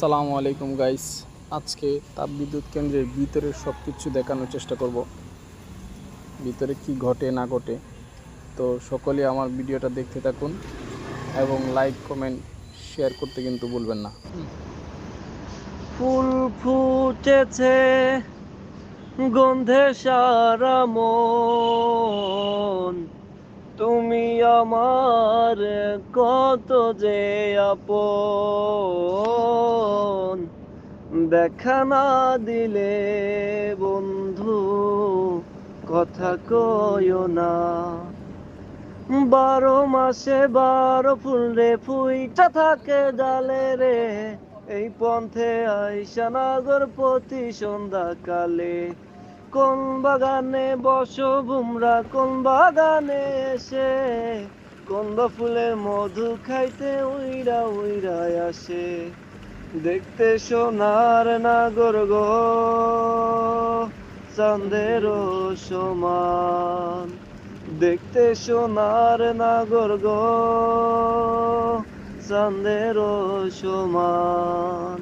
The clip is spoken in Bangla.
আসসালামু আলাইকুম গাইস। আজকে তাপবিদ্যুৎ কেন্দ্রের ভিতরের সব কিছু দেখানোর চেষ্টা করব, ভিতরে কি ঘটে না ঘটে। তো সকলে আমার ভিডিওটা দেখতে থাকুন এবং লাইক কমেন্ট শেয়ার করতে কিন্তু ভুলবেন না। ফুল ফুটেছে গন্ধে সারা মন, তুমি আমার কত যে আপন। দেখা না দিলে বন্ধু কথা কইও না, 12 মাসে 12 ফুল রে ফুইটা থাকে ডালে রে। এই পন্থে আইসা নাগর প্রতি সন্ধ্যা কালে, কোন বাগানে বসো ভুমরা, কোন বাগানে এসে কোন বা ফুলের মধু খাইতে উইরা উইরা আসে। দেখতে সোনার নাগর গো চাঁদেরও সমান, দেখতে সোনার নাগর গো চাঁদেরও সমান।